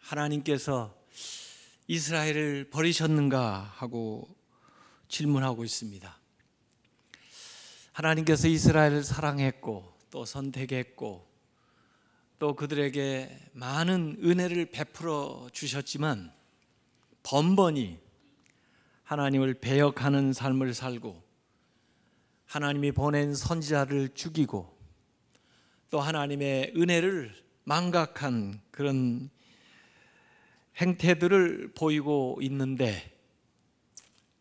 하나님께서 이스라엘을 버리셨는가 하고 질문하고 있습니다. 하나님께서 이스라엘을 사랑했고 또 선택했고 또 그들에게 많은 은혜를 베풀어 주셨지만 번번이 하나님을 배역하는 삶을 살고 하나님이 보낸 선지자를 죽이고 또 하나님의 은혜를 망각한 그런 행태들을 보이고 있는데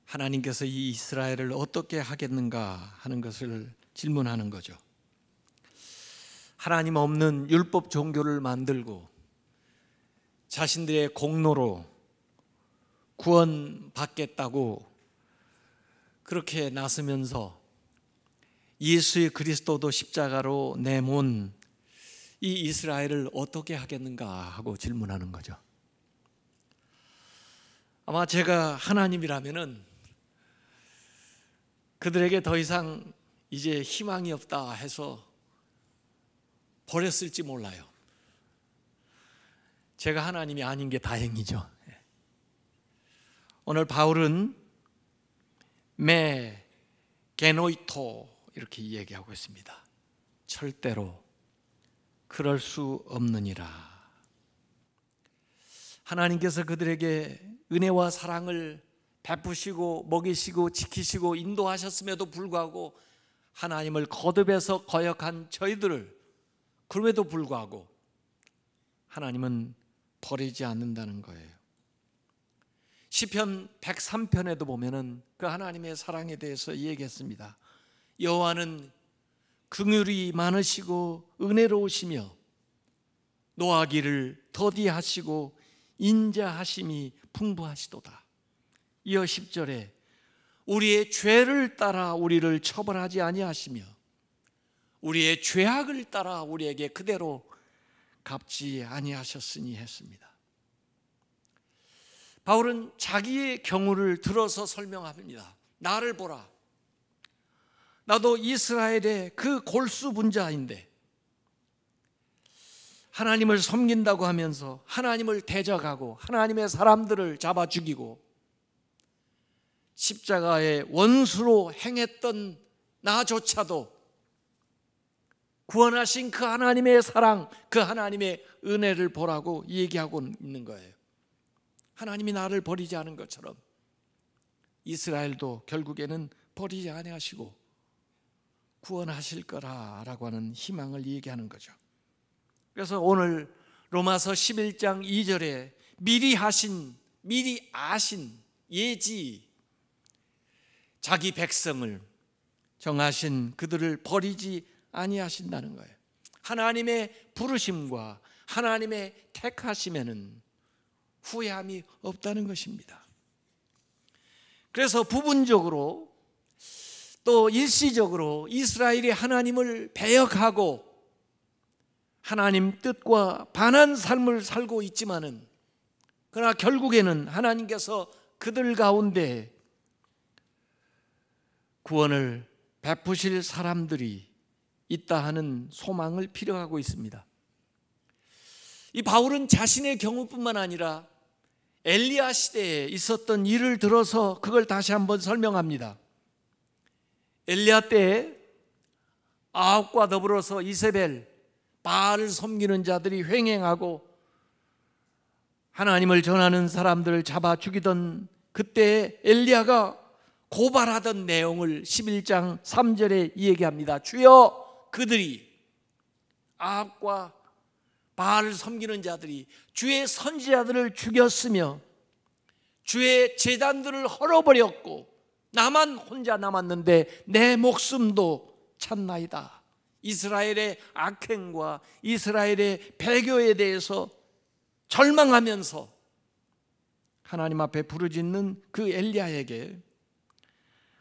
하나님께서 이 이스라엘을 어떻게 하겠는가 하는 것을 질문하는 거죠. 하나님 없는 율법 종교를 만들고 자신들의 공로로 구원받겠다고 그렇게 나서면서 예수의 그리스도도 십자가로 내몬 이 이스라엘을 어떻게 하겠는가 하고 질문하는 거죠. 아마 제가 하나님이라면은 그들에게 더 이상 이제 희망이 없다 해서 버렸을지 몰라요. 제가 하나님이 아닌 게 다행이죠. 오늘 바울은 매 게노이토 이렇게 얘기하고 있습니다. 절대로 그럴 수 없느니라. 하나님께서 그들에게 은혜와 사랑을 베푸시고 먹이시고 지키시고 인도하셨음에도 불구하고 하나님을 거듭해서 거역한 저희들을 그럼에도 불구하고 하나님은 버리지 않는다는 거예요. 시편 103편에도 보면은 그 하나님의 사랑에 대해서 얘기했습니다. 여호와는 긍휼이 많으시고 은혜로우시며 노하기를 더디하시고 인자하심이 풍부하시도다. 이어 10절에 우리의 죄를 따라 우리를 처벌하지 아니하시며 우리의 죄악을 따라 우리에게 그대로 갚지 아니하셨으니 했습니다. 바울은 자기의 경우를 들어서 설명합니다. 나를 보라. 나도 이스라엘의 그 골수분자인데 하나님을 섬긴다고 하면서 하나님을 대적하고 하나님의 사람들을 잡아 죽이고 십자가의 원수로 행했던 나조차도 구원하신 그 하나님의 사랑, 그 하나님의 은혜를 보라고 얘기하고 있는 거예요. 하나님이 나를 버리지 않은 것처럼 이스라엘도 결국에는 버리지 아니하시고 구원하실 거라라고 하는 희망을 얘기하는 거죠. 그래서 오늘 로마서 11장 2절에 미리 아신 예지 자기 백성을 정하신 그들을 버리지 아니하신다는 거예요. 하나님의 부르심과 하나님의 택하심에는 후회함이 없다는 것입니다. 그래서 부분적으로 또 일시적으로 이스라엘이 하나님을 배역하고 하나님 뜻과 반한 삶을 살고 있지만은 그러나 결국에는 하나님께서 그들 가운데 구원을 베푸실 사람들이 있다 하는 소망을 필요하고 있습니다. 이 바울은 자신의 경우뿐만 아니라 엘리야 시대에 있었던 일을 들어서 그걸 다시 한번 설명합니다. 엘리야 때에 아합과 더불어서 이세벨, 바알을 섬기는 자들이 횡행하고 하나님을 전하는 사람들을 잡아 죽이던 그때 엘리야가 고발하던 내용을 11장 3절에 얘기합니다. 주여, 그들이 아합과 바알을 섬기는 자들이 주의 선지자들을 죽였으며 주의 제단들을 헐어버렸고 나만 혼자 남았는데 내 목숨도 찾나이다. 이스라엘의 악행과 이스라엘의 배교에 대해서 절망하면서 하나님 앞에 부르짖는 그 엘리야에게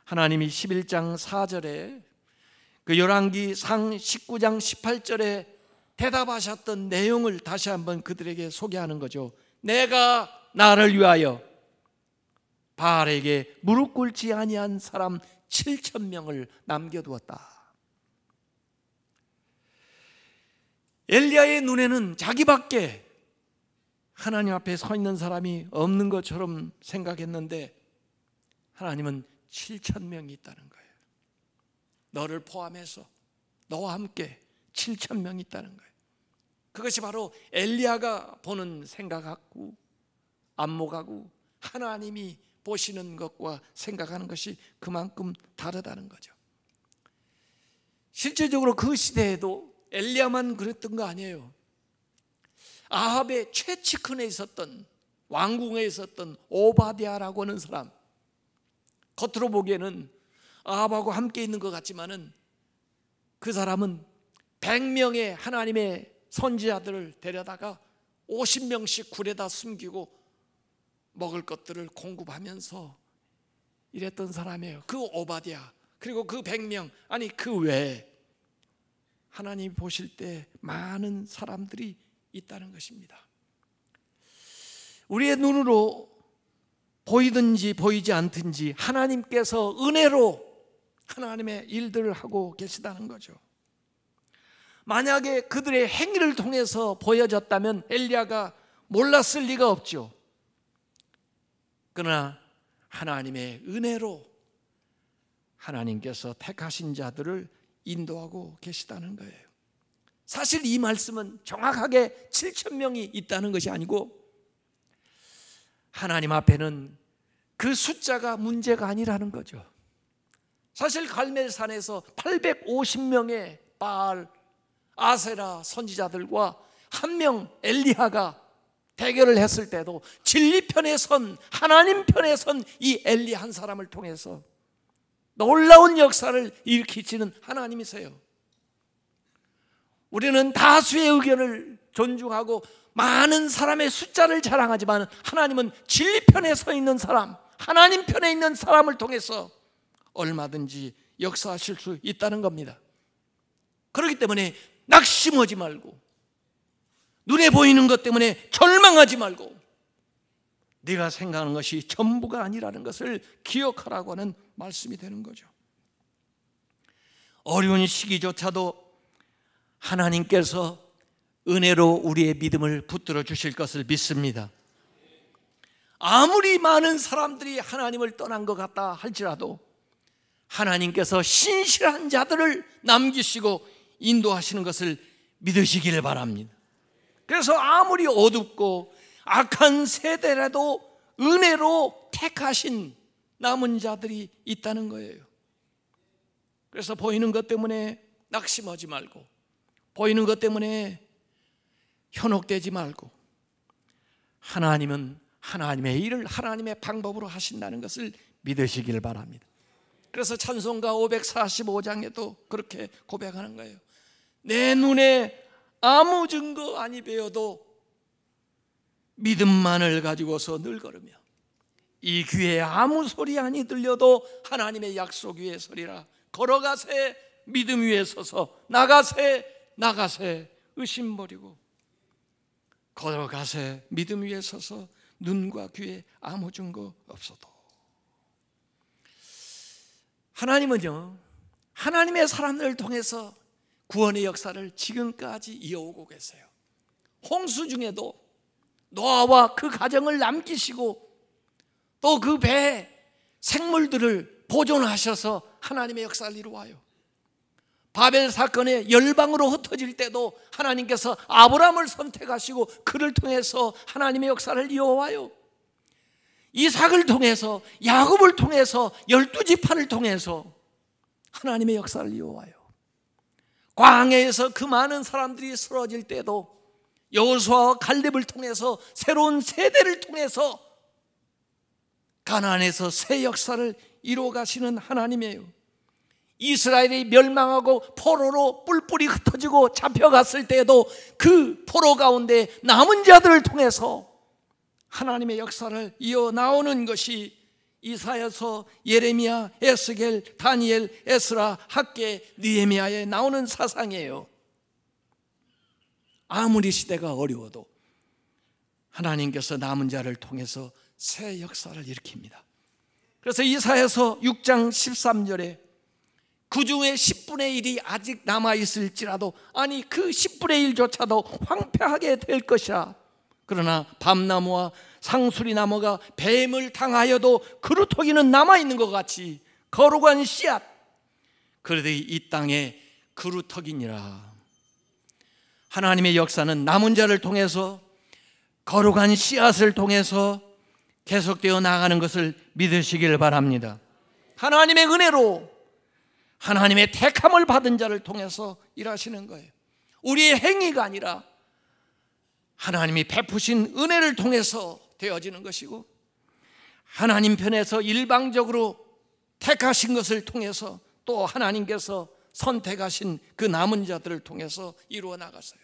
하나님이 11장 4절에 그 열왕기상 19장 18절에 대답하셨던 내용을 다시 한번 그들에게 소개하는 거죠. 내가 나를 위하여 바알에게 무릎 꿇지 아니한 사람 7,000명을 남겨두었다. 엘리야의 눈에는 자기밖에 하나님 앞에 서 있는 사람이 없는 것처럼 생각했는데 하나님은 7,000명이 있다는 거예요. 너를 포함해서 너와 함께 7,000명이 있다는 거예요. 그것이 바로 엘리야가 보는 생각하고 안목하고 하나님이 보시는 것과 생각하는 것이 그만큼 다르다는 거죠. 실제적으로 그 시대에도 엘리야만 그랬던 거 아니에요. 아합의 최측근에 있었던, 왕궁에 있었던 오바댜라고 하는 사람, 겉으로 보기에는 아합하고 함께 있는 것 같지만은 그 사람은 100명의 하나님의 선지자들을 데려다가 50명씩 굴에다 숨기고 먹을 것들을 공급하면서 이랬던 사람이에요. 그 오바댜, 그리고 그 100명, 아니 그 외에 하나님이 보실 때 많은 사람들이 있다는 것입니다. 우리의 눈으로 보이든지 보이지 않든지 하나님께서 은혜로 하나님의 일들을 하고 계시다는 거죠. 만약에 그들의 행위를 통해서 보여졌다면 엘리야가 몰랐을 리가 없죠. 그러나 하나님의 은혜로 하나님께서 택하신 자들을 인도하고 계시다는 거예요. 사실 이 말씀은 정확하게 7,000명이 있다는 것이 아니고 하나님 앞에는 그 숫자가 문제가 아니라는 거죠. 사실 갈멜산에서 850명의 바알, 아세라 선지자들과 한 명 엘리야가 대결을 했을 때도 진리 편에 선, 하나님 편에 선 이 엘리 한 사람을 통해서 놀라운 역사를 일으키시는 하나님이세요. 우리는 다수의 의견을 존중하고 많은 사람의 숫자를 자랑하지만 하나님은 진리 편에 서 있는 사람, 하나님 편에 있는 사람을 통해서 얼마든지 역사하실 수 있다는 겁니다. 그렇기 때문에 낙심하지 말고, 눈에 보이는 것 때문에 절망하지 말고, 네가 생각하는 것이 전부가 아니라는 것을 기억하라고 하는 말씀이 되는 거죠. 어려운 시기조차도 하나님께서 은혜로 우리의 믿음을 붙들어 주실 것을 믿습니다. 아무리 많은 사람들이 하나님을 떠난 것 같다 할지라도 하나님께서 신실한 자들을 남기시고 인도하시는 것을 믿으시기를 바랍니다. 그래서 아무리 어둡고 악한 세대라도 은혜로 택하신 남은 자들이 있다는 거예요. 그래서 보이는 것 때문에 낙심하지 말고, 보이는 것 때문에 현혹되지 말고, 하나님은 하나님의 일을 하나님의 방법으로 하신다는 것을 믿으시길 바랍니다. 그래서 찬송가 545장에도 그렇게 고백하는 거예요. 내 눈에 아무 증거 아니 배어도 믿음만을 가지고서 늘 걸으며, 이 귀에 아무 소리 아니 들려도 하나님의 약속 위에 서리라. 걸어가세 믿음 위에 서서, 나가세 의심 버리고, 걸어가세 믿음 위에 서서 눈과 귀에 아무 증거 없어도. 하나님은요, 하나님의 사람들을 통해서 구원의 역사를 지금까지 이어오고 계세요. 홍수 중에도 노아와 그 가정을 남기시고 또 그 배에 생물들을 보존하셔서 하나님의 역사를 이루어요. 바벨 사건의 열방으로 흩어질 때도 하나님께서 아브라함을 선택하시고 그를 통해서 하나님의 역사를 이어와요. 이삭을 통해서, 야곱을 통해서, 12지파를 통해서 하나님의 역사를 이어와요. 광야에서 그 많은 사람들이 쓰러질 때도 여호수아와 갈렙을 통해서, 새로운 세대를 통해서 가나안에서 새 역사를 이루어 가시는 하나님이에요. 이스라엘이 멸망하고 포로로 뿔뿔이 흩어지고 잡혀갔을 때에도 그 포로 가운데 남은 자들을 통해서 하나님의 역사를 이어나오는 것이 이사야서, 예레미야, 에스겔, 다니엘, 에스라, 학개, 느헤미야에 나오는 사상이에요. 아무리 시대가 어려워도 하나님께서 남은 자를 통해서 새 역사를 일으킵니다. 그래서 이사야서 6장 13절에 그 중에 10분의 1이 아직 남아있을지라도, 아니 그 10분의 1조차도 황폐하게 될 것이라. 그러나 밤나무와 상수리나무가 뱀을 당하여도 그루터기는 남아있는 것 같이 거룩한 씨앗, 그래도 이 땅에 그루터기니라. 하나님의 역사는 남은 자를 통해서, 거룩한 씨앗을 통해서 계속되어 나가는 것을 믿으시길 바랍니다. 하나님의 은혜로, 하나님의 택함을 받은 자를 통해서 일하시는 거예요. 우리의 행위가 아니라 하나님이 베푸신 은혜를 통해서 되어지는 것이고, 하나님 편에서 일방적으로 택하신 것을 통해서 또 하나님께서 선택하신 그 남은 자들을 통해서 이루어 나갔어요.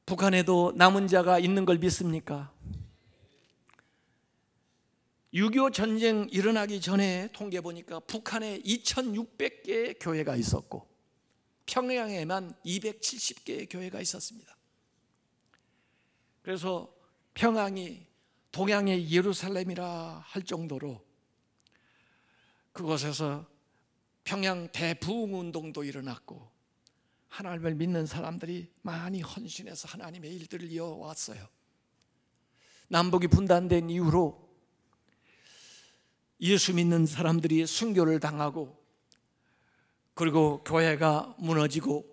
북한에도 남은 자가 있는 걸 믿습니까? 6.25 전쟁 일어나기 전에 통계 보니까 북한에 2,600개의 교회가 있었고 평양에만 270개의 교회가 있었습니다. 그래서 평양이 동양의 예루살렘이라 할 정도로 그곳에서 평양 대부흥운동도 일어났고 하나님을 믿는 사람들이 많이 헌신해서 하나님의 일들을 이어왔어요. 남북이 분단된 이후로 예수 믿는 사람들이 순교를 당하고, 그리고 교회가 무너지고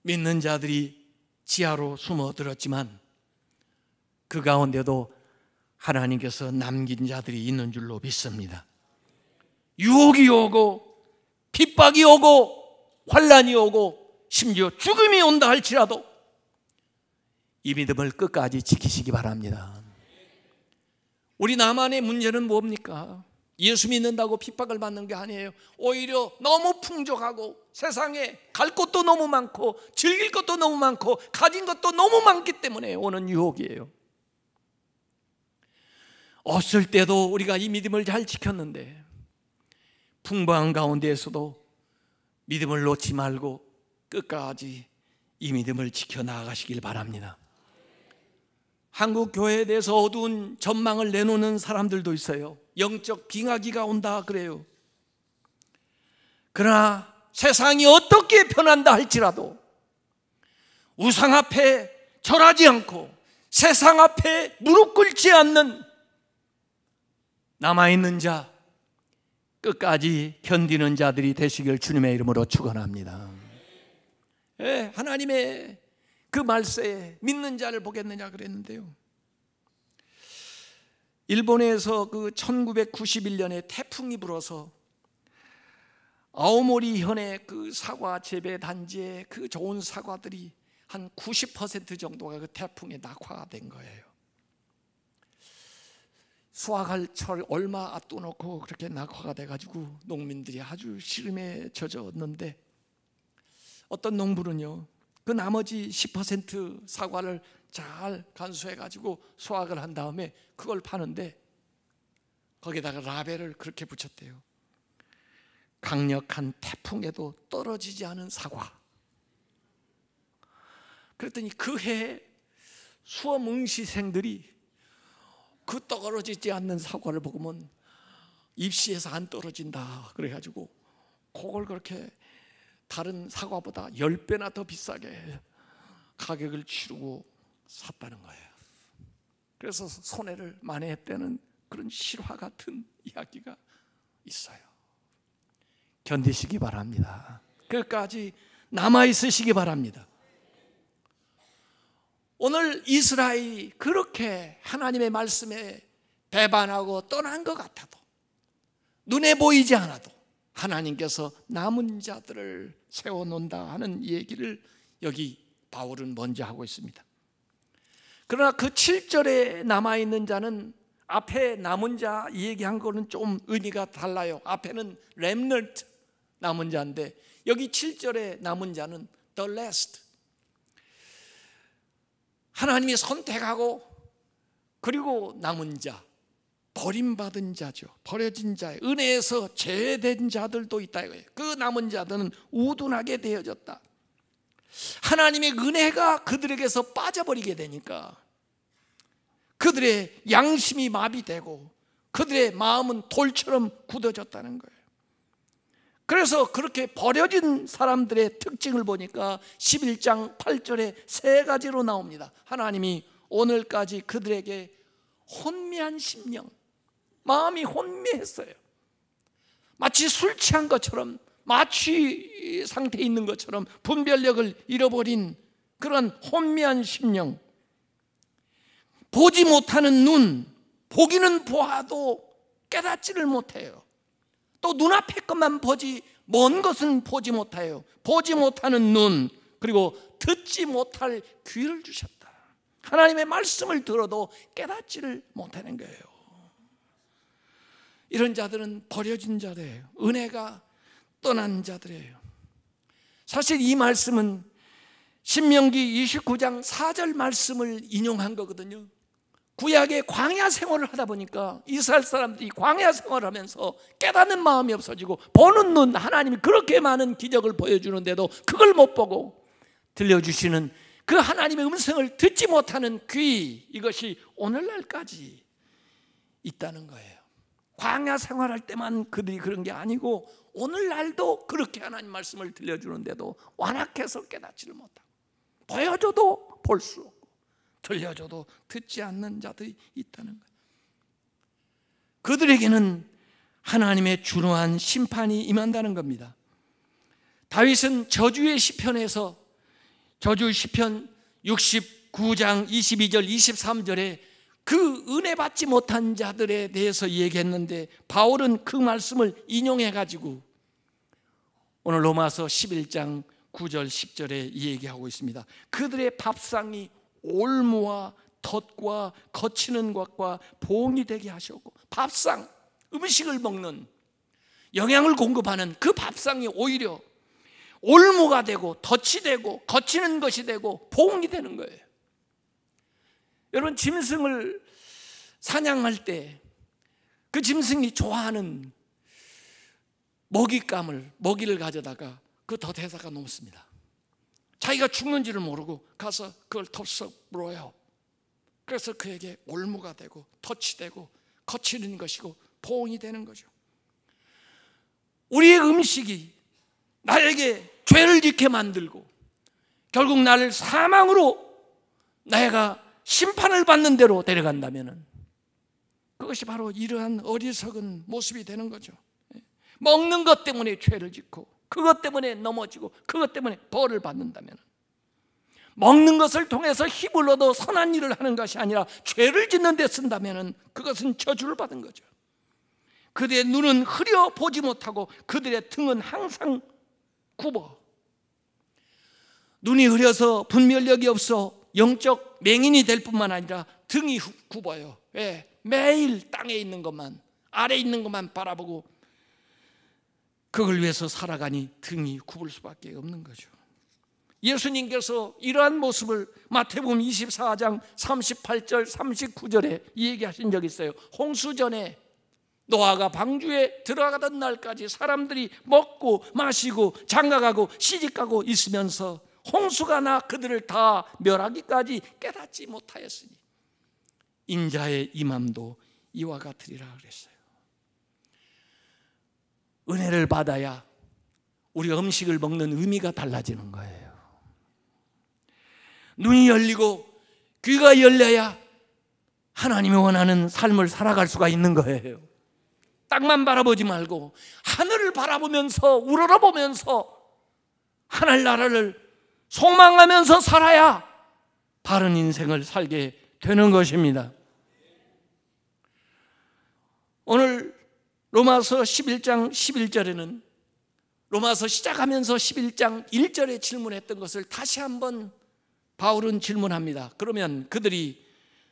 믿는 자들이 지하로 숨어들었지만 그 가운데도 하나님께서 남긴 자들이 있는 줄로 믿습니다. 유혹이 오고 핍박이 오고 환난이 오고 심지어 죽음이 온다 할지라도 이 믿음을 끝까지 지키시기 바랍니다. 우리 남한의 문제는 뭡니까? 예수 믿는다고 핍박을 받는 게 아니에요. 오히려 너무 풍족하고 세상에 갈 곳도 너무 많고 즐길 것도 너무 많고 가진 것도 너무 많기 때문에 오는 유혹이에요. 없을 때도 우리가 이 믿음을 잘 지켰는데 풍부한 가운데에서도 믿음을 놓지 말고 끝까지 이 믿음을 지켜나가시길 바랍니다. 한국 교회에 대해서 어두운 전망을 내놓는 사람들도 있어요. 영적 빙하기가 온다 그래요. 그러나 세상이 어떻게 변한다 할지라도 우상 앞에 절하지 않고 세상 앞에 무릎 꿇지 않는 남아있는 자, 끝까지 견디는 자들이 되시길 주님의 이름으로 축원합니다. 하나님의 그 말세에 믿는 자를 보겠느냐 그랬는데요, 일본에서 그 1991년에 태풍이 불어서 아오모리 현의 그 사과 재배 단지에 그 좋은 사과들이 한 90% 정도가 그 태풍에 낙화가 된 거예요. 수확할 철 얼마 앞둬놓고 그렇게 낙화가 돼가지고 농민들이 아주 시름에 젖었는데, 어떤 농부는요 그 나머지 10% 사과를 잘 간수해가지고 수확을 한 다음에 그걸 파는데 거기다가 라벨을 그렇게 붙였대요. 강력한 태풍에도 떨어지지 않은 사과. 그랬더니 그 해에 수험 응시생들이 그 떨어지지 않는 사과를 보면 입시에서 안 떨어진다 그래가지고 그걸 그렇게 다른 사과보다 10배나 더 비싸게 가격을 치르고 샀다는 거예요. 그래서 손해를 만회했다는 그런 실화 같은 이야기가 있어요. 견디시기 바랍니다. 끝까지 남아있으시기 바랍니다. 오늘 이스라엘이 그렇게 하나님의 말씀에 배반하고 떠난 것 같아도, 눈에 보이지 않아도 하나님께서 남은 자들을 세워놓는다 하는 얘기를 여기 바울은 먼저 하고 있습니다. 그러나 그 7절에 남아있는 자는 앞에 남은 자 얘기한 거는 좀 의미가 달라요. 앞에는 remnant, 남은 자인데 여기 7절에 남은 자는 the last, 하나님이 선택하고 그리고 남은 자, 버림받은 자죠. 버려진 자의 은혜에서 제외된 자들도 있다 이거예요. 그 남은 자들은 우둔하게 되어졌다. 하나님의 은혜가 그들에게서 빠져버리게 되니까 그들의 양심이 마비되고 그들의 마음은 돌처럼 굳어졌다는 거예요. 그래서 그렇게 버려진 사람들의 특징을 보니까 11장 8절에 세 가지로 나옵니다. 하나님이 오늘까지 그들에게 혼미한 심령, 마음이 혼미했어요. 마치 술 취한 것처럼, 마취 상태에 있는 것처럼 분별력을 잃어버린 그런 혼미한 심령, 보지 못하는 눈, 보기는 보아도 깨닫지를 못해요. 또 눈앞의 것만 보지 먼 것은 보지 못해요. 보지 못하는 눈, 그리고 듣지 못할 귀를 주셨다. 하나님의 말씀을 들어도 깨닫지를 못하는 거예요. 이런 자들은 버려진 자들이에요. 은혜가 떠난 자들이에요. 사실 이 말씀은 신명기 29장 4절 말씀을 인용한 거거든요. 구약의 광야 생활을 하다 보니까 이스라엘 사람들이 광야 생활을 하면서 깨닫는 마음이 없어지고, 보는 눈, 하나님이 그렇게 많은 기적을 보여주는데도 그걸 못 보고, 들려주시는 그 하나님의 음성을 듣지 못하는 귀, 이것이 오늘날까지 있다는 거예요. 광야 생활할 때만 그들이 그런 게 아니고 오늘날도 그렇게 하나님 말씀을 들려주는데도 완악해서 깨닫지를 못하고, 보여줘도 볼 수 없고 들려줘도 듣지 않는 자들이 있다는 거예요. 그들에게는 하나님의 준후한 심판이 임한다는 겁니다. 다윗은 저주의 시편에서, 저주 시편 69장 22절 23절에 그 은혜 받지 못한 자들에 대해서 얘기했는데, 바울은 그 말씀을 인용해 가지고 오늘 로마서 11장 9절 10절에 얘기하고 있습니다. 그들의 밥상이 올무와 덫과 거치는 것과 봉이 되게 하셨고, 밥상, 음식을 먹는, 영양을 공급하는 그 밥상이 오히려 올무가 되고 덫이 되고 거치는 것이 되고 봉이 되는 거예요. 여러분, 짐승을 사냥할 때 그 짐승이 좋아하는 먹이를 가져다가 그 덫에다가 놓습니다. 자기가 죽는지를 모르고 가서 그걸 덥석 물어요. 그래서 그에게 올무가 되고 덫이 되고 거치는 것이고 보응이 되는 거죠. 우리의 음식이 나에게 죄를 짓게 만들고 결국 나를 사망으로, 내가 심판을 받는 대로 데려간다면 그것이 바로 이러한 어리석은 모습이 되는 거죠. 먹는 것 때문에 죄를 짓고 그것 때문에 넘어지고 그것 때문에 벌을 받는다면, 먹는 것을 통해서 힘을 얻어 선한 일을 하는 것이 아니라 죄를 짓는 데 쓴다면 그것은 저주를 받은 거죠. 그들의 눈은 흐려 보지 못하고 그들의 등은 항상 굽어. 눈이 흐려서 분별력이 없어 영적 맹인이 될 뿐만 아니라 등이 굽어요. 왜? 매일 땅에 있는 것만, 아래 있는 것만 바라보고 그걸 위해서 살아가니 등이 굽을 수밖에 없는 거죠. 예수님께서 이러한 모습을 마태복음 24장 38절 39절에 얘기하신 적이 있어요. 홍수 전에 노아가 방주에 들어가던 날까지 사람들이 먹고 마시고 장가가고 시집가고 있으면서 홍수가 나 그들을 다 멸하기까지 깨닫지 못하였으니 인자의 임함도 이와 같으리라 그랬어요. 은혜를 받아야 우리가 음식을 먹는 의미가 달라지는 거예요. 눈이 열리고 귀가 열려야 하나님이 원하는 삶을 살아갈 수가 있는 거예요. 땅만 바라보지 말고 하늘을 바라보면서 우러러보면서 하늘나라를 소망하면서 살아야 바른 인생을 살게 되는 것입니다. 오늘 로마서 11장 11절에는 로마서 시작하면서 11장 1절에 질문했던 것을 다시 한번 바울은 질문합니다. 그러면 그들이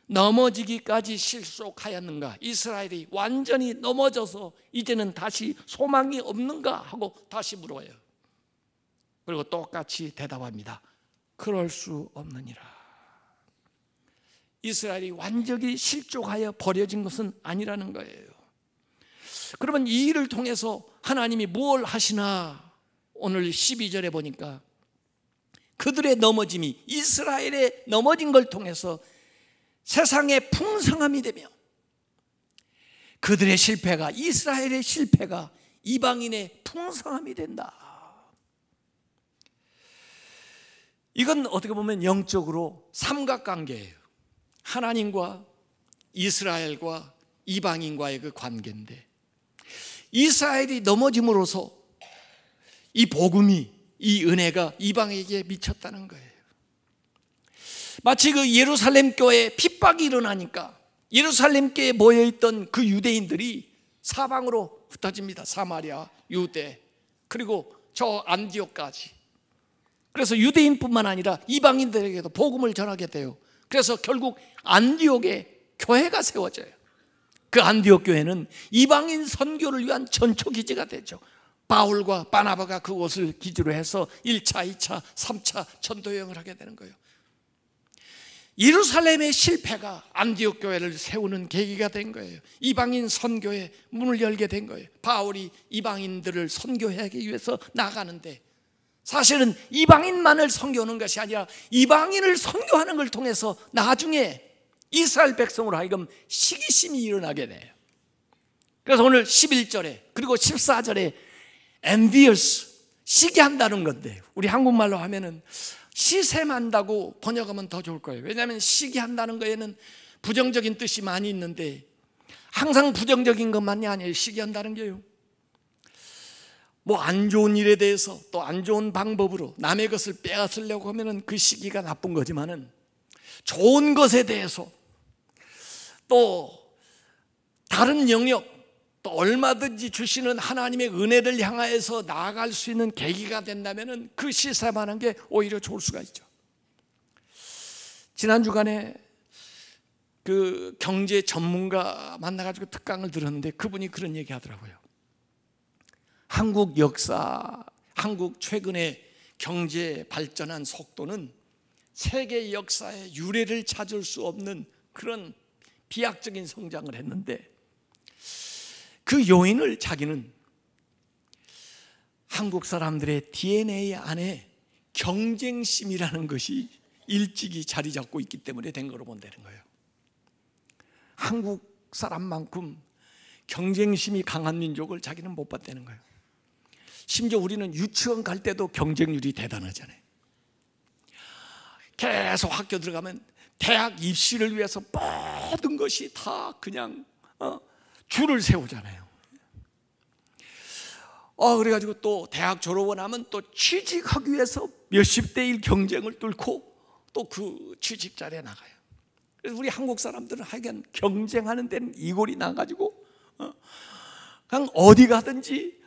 넘어지기까지 실속하였는가? 이스라엘이 완전히 넘어져서 이제는 다시 소망이 없는가? 하고 다시 물어요. 그리고 똑같이 대답합니다. 그럴 수 없느니라. 이스라엘이 완전히 실족하여 버려진 것은 아니라는 거예요. 그러면 이 일을 통해서 하나님이 뭘 하시나? 오늘 12절에 보니까 그들의 넘어짐이, 이스라엘의 넘어진 걸 통해서 세상의 풍성함이 되며, 그들의 실패가, 이스라엘의 실패가 이방인의 풍성함이 된다. 이건 어떻게 보면 영적으로 삼각관계예요. 하나님과 이스라엘과 이방인과의 그 관계인데, 이스라엘이 넘어짐으로써 이 복음이, 이 은혜가 이방에게 미쳤다는 거예요. 마치 그 예루살렘 교회에 핍박이 일어나니까 예루살렘 교회에 모여있던 그 유대인들이 사방으로 흩어집니다. 사마리아, 유대, 그리고 저 안디옥까지. 그래서 유대인뿐만 아니라 이방인들에게도 복음을 전하게 돼요. 그래서 결국 안디옥에 교회가 세워져요. 그 안디옥 교회는 이방인 선교를 위한 전초기지가 되죠. 바울과 바나바가 그곳을 기지로 해서 1차, 2차, 3차 전도여행을 하게 되는 거예요. 예루살렘의 실패가 안디옥 교회를 세우는 계기가 된 거예요. 이방인 선교의 문을 열게 된 거예요. 바울이 이방인들을 선교하기 위해서 나가는데, 사실은 이방인만을 선교하는 것이 아니라 이방인을 선교하는 걸 통해서 나중에 이스라엘 백성으로 하여금 시기심이 일어나게 돼요. 그래서 오늘 11절에 그리고 14절에 envious, 시기한다는 건데, 우리 한국말로 하면은 시샘한다고 번역하면 더 좋을 거예요. 왜냐하면 시기한다는 거에는 부정적인 뜻이 많이 있는데, 항상 부정적인 것만이 아니에요. 시기한다는 게요, 뭐 안 좋은 일에 대해서 또 안 좋은 방법으로 남의 것을 빼앗으려고 하면은 그 시기가 나쁜 거지만은, 좋은 것에 대해서 또 다른 영역, 또 얼마든지 주시는 하나님의 은혜를 향하여서 나아갈 수 있는 계기가 된다면은 그 시샘하는 게 오히려 좋을 수가 있죠. 지난 주간에 그 경제 전문가 만나가지고 특강을 들었는데, 그분이 그런 얘기 하더라고요. 한국 역사, 한국 최근의 경제 발전한 속도는 세계 역사의 유례를 찾을 수 없는 그런 비약적인 성장을 했는데, 그 요인을 자기는 한국 사람들의 DNA 안에 경쟁심이라는 것이 일찍이 자리 잡고 있기 때문에 된 거로 본다는 거예요. 한국 사람만큼 경쟁심이 강한 민족을 자기는 못 봤다는 거예요. 심지어 우리는 유치원 갈 때도 경쟁률이 대단하잖아요. 계속 학교 들어가면 대학 입시를 위해서 모든 것이 다 그냥 줄을 세우잖아요. 그래가지고 또 대학 졸업을 하면 또 취직하기 위해서 몇십 대 1 경쟁을 뚫고 또 그 취직 자리에 나가요. 그래서 우리 한국 사람들은 하여간 경쟁하는 데는 이골이 나가지고 그냥 어디 가든지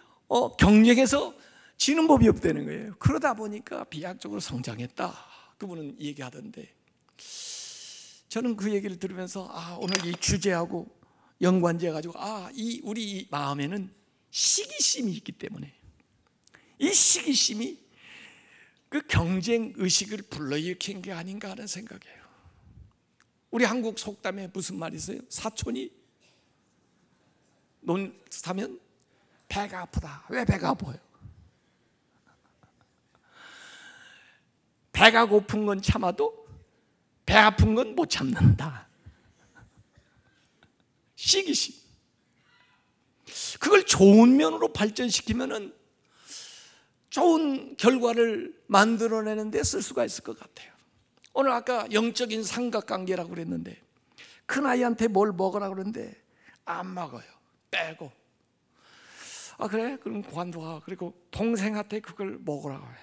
경쟁해서 지는 법이 없다는 거예요. 그러다 보니까 비약적으로 성장했다, 그분은 얘기하던데, 저는 그 얘기를 들으면서 오늘 이 주제하고 연관지어 가지고 우리 마음에는 시기심이 있기 때문에 이 시기심이 그 경쟁 의식을 불러일으킨 게 아닌가 하는 생각이에요. 우리 한국 속담에 무슨 말이 있어요? 사촌이 논 사면 배가 아프다. 왜 배가 아파요? 배가 고픈 건 참아도 배 아픈 건 못 참는다. 시기심. 그걸 좋은 면으로 발전시키면은 좋은 결과를 만들어내는 데 쓸 수가 있을 것 같아요. 오늘 아까 영적인 삼각관계라고 그랬는데, 큰아이한테 뭘 먹으라고 그러는데 안 먹어요. 빼고. 그래? 그럼 관둬. 그리고 동생한테 그걸 먹으라고 해.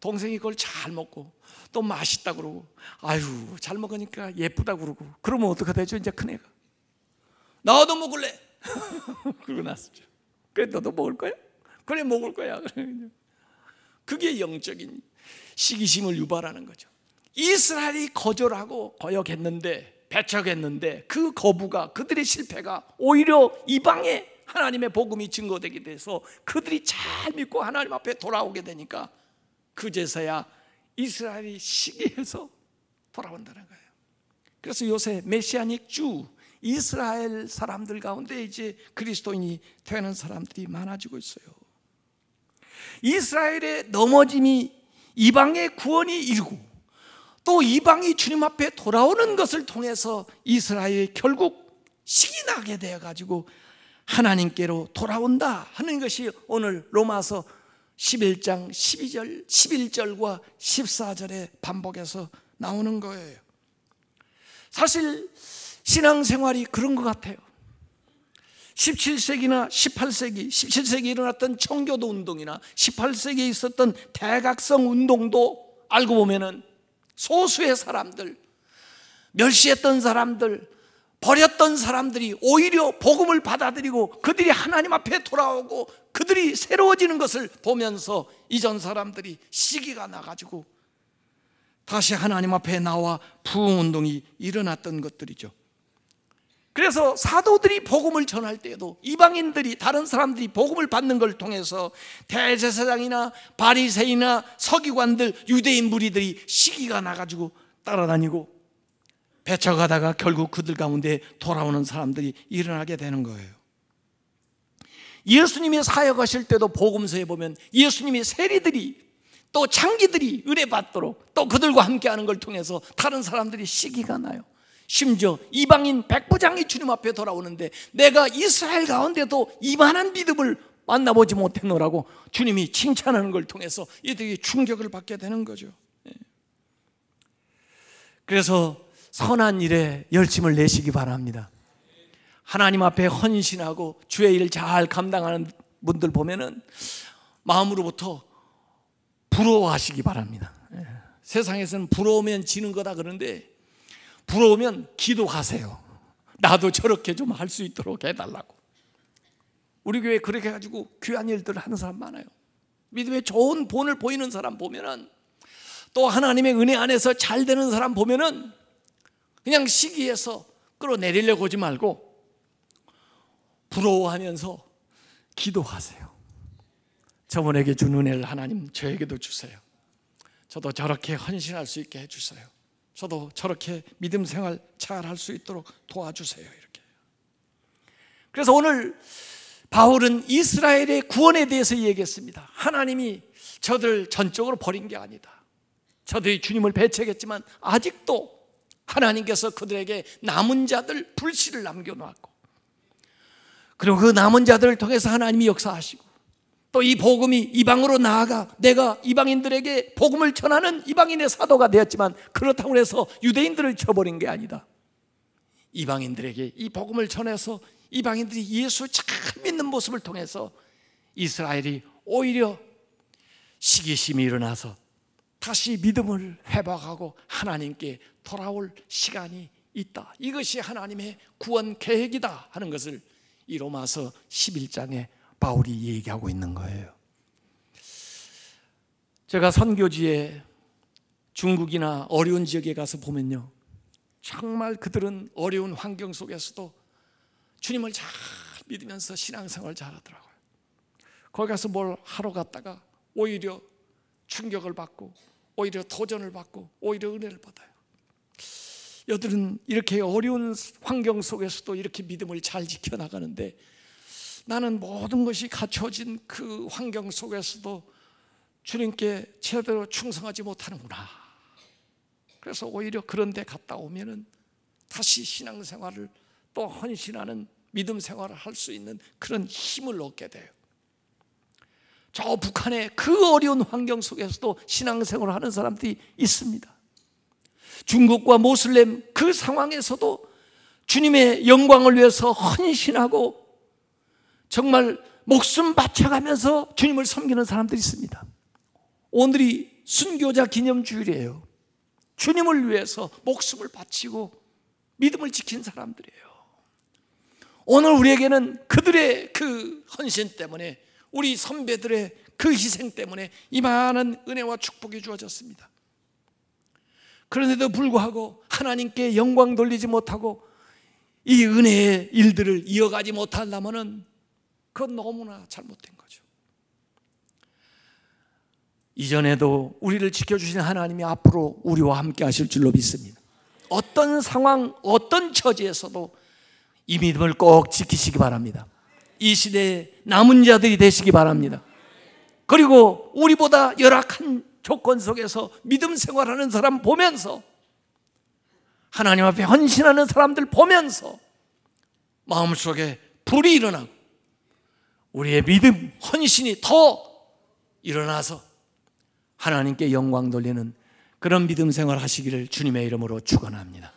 동생이 그걸 잘 먹고 또 맛있다 그러고, 아유 잘 먹으니까 예쁘다 그러고, 그러면 어떻게 되죠? 이제 큰애가 나도 먹을래. 그러고 났었죠. 그래 너도 먹을 거야? 그래 먹을 거야. 그게 영적인 시기심을 유발하는 거죠. 이스라엘이 거절하고 거역했는데, 배척했는데, 그 거부가, 그들의 실패가 오히려 이방에 하나님의 복음이 증거되게 돼서 그들이 잘 믿고 하나님 앞에 돌아오게 되니까 그제서야 이스라엘이 시기해서 돌아온다는 거예요. 그래서 요새 메시아닉 주, 이스라엘 사람들 가운데 이제 그리스도인이 되는 사람들이 많아지고 있어요. 이스라엘의 넘어짐이 이방의 구원이 이루고, 또 이방이 주님 앞에 돌아오는 것을 통해서 이스라엘이 결국 시기 나게 되어가지고 하나님께로 돌아온다 하는 것이 오늘 로마서 11장 12절, 11절과 14절에 반복해서 나오는 거예요. 사실 신앙생활이 그런 것 같아요. 17세기나 18세기, 17세기에 일어났던 청교도 운동이나 18세기에 있었던 대각성 운동도 알고 보면은 소수의 사람들, 멸시했던 사람들, 버렸던 사람들이 오히려 복음을 받아들이고 그들이 하나님 앞에 돌아오고 그들이 새로워지는 것을 보면서 이전 사람들이 시기가 나가지고 다시 하나님 앞에 나와 부흥운동이 일어났던 것들이죠. 그래서 사도들이 복음을 전할 때에도 이방인들이, 다른 사람들이 복음을 받는 걸 통해서 대제사장이나 바리새인이나 서기관들, 유대인 무리들이 시기가 나가지고 따라다니고 배쳐가다가 결국 그들 가운데 돌아오는 사람들이 일어나게 되는 거예요. 예수님이 사역하실 때도 복음서에 보면 예수님이 세리들이 또 장기들이 은혜 받도록 또 그들과 함께하는 걸 통해서 다른 사람들이 시기가 나요. 심지어 이방인 백부장이 주님 앞에 돌아오는데 내가 이스라엘 가운데도 이만한 믿음을 만나보지 못했노라고 주님이 칭찬하는 걸 통해서 이들이 충격을 받게 되는 거죠. 그래서 선한 일에 열심을 내시기 바랍니다. 하나님 앞에 헌신하고 주의 일 잘 감당하는 분들 보면은 마음으로부터 부러워하시기 바랍니다. 세상에서는 부러우면 지는 거다 그러는데 부러우면 기도하세요. 나도 저렇게 좀 할 수 있도록 해달라고. 우리 교회 그렇게 해가지고 귀한 일들을 하는 사람 많아요. 믿음의 좋은 본을 보이는 사람 보면은, 또 하나님의 은혜 안에서 잘 되는 사람 보면은 그냥 시기해서 끌어내리려고 하지 말고 부러워하면서 기도하세요. 저분에게 준 은혜를 하나님 저에게도 주세요. 저도 저렇게 헌신할 수 있게 해주세요. 저도 저렇게 믿음 생활 잘 할 수 있도록 도와주세요. 이렇게. 그래서 오늘 바울은 이스라엘의 구원에 대해서 얘기했습니다. 하나님이 저들 전적으로 버린 게 아니다. 저들이 주님을 배척했지만 아직도 하나님께서 그들에게 남은 자들 불씨를 남겨놓았고, 그리고 그 남은 자들을 통해서 하나님이 역사하시고, 또 이 복음이 이방으로 나아가 내가 이방인들에게 복음을 전하는 이방인의 사도가 되었지만 그렇다고 해서 유대인들을 쳐버린 게 아니다. 이방인들에게 이 복음을 전해서 이방인들이 예수 잘 믿는 모습을 통해서 이스라엘이 오히려 시기심이 일어나서 다시 믿음을 회복하고 하나님께 돌아올 시간이 있다. 이것이 하나님의 구원 계획이다 하는 것을 이 로마서 11장에 바울이 얘기하고 있는 거예요. 제가 선교지에 중국이나 어려운 지역에 가서 보면요, 정말 그들은 어려운 환경 속에서도 주님을 잘 믿으면서 신앙생활을 잘하더라고요. 거기 가서 뭘 하러 갔다가 오히려 충격을 받고 오히려 도전을 받고 오히려 은혜를 받아요. 여들은 이렇게 어려운 환경 속에서도 이렇게 믿음을 잘 지켜나가는데 나는 모든 것이 갖춰진 그 환경 속에서도 주님께 제대로 충성하지 못하는구나. 그래서 오히려 그런 데 갔다 오면은 다시 신앙생활을 또 헌신하는 믿음 생활을 할 수 있는 그런 힘을 얻게 돼요. 저 북한의 그 어려운 환경 속에서도 신앙생활을 하는 사람들이 있습니다. 중국과 모슬렘 그 상황에서도 주님의 영광을 위해서 헌신하고 정말 목숨 바쳐가면서 주님을 섬기는 사람들이 있습니다. 오늘이 순교자 기념주일이에요. 주님을 위해서 목숨을 바치고 믿음을 지킨 사람들이에요. 오늘 우리에게는 그들의 그 헌신 때문에, 우리 선배들의 그 희생 때문에 이 많은 은혜와 축복이 주어졌습니다. 그런데도 불구하고 하나님께 영광 돌리지 못하고 이 은혜의 일들을 이어가지 못한다면은 그건 너무나 잘못된 거죠. 이전에도 우리를 지켜주신 하나님이 앞으로 우리와 함께 하실 줄로 믿습니다. 어떤 상황, 어떤 처지에서도 이 믿음을 꼭 지키시기 바랍니다. 이 시대에 남은 자들이 되시기 바랍니다. 그리고 우리보다 열악한 조건 속에서 믿음 생활하는 사람 보면서, 하나님 앞에 헌신하는 사람들 보면서 마음속에 불이 일어나고 우리의 믿음, 헌신이 더 일어나서 하나님께 영광 돌리는 그런 믿음 생활 하시기를 주님의 이름으로 축원합니다.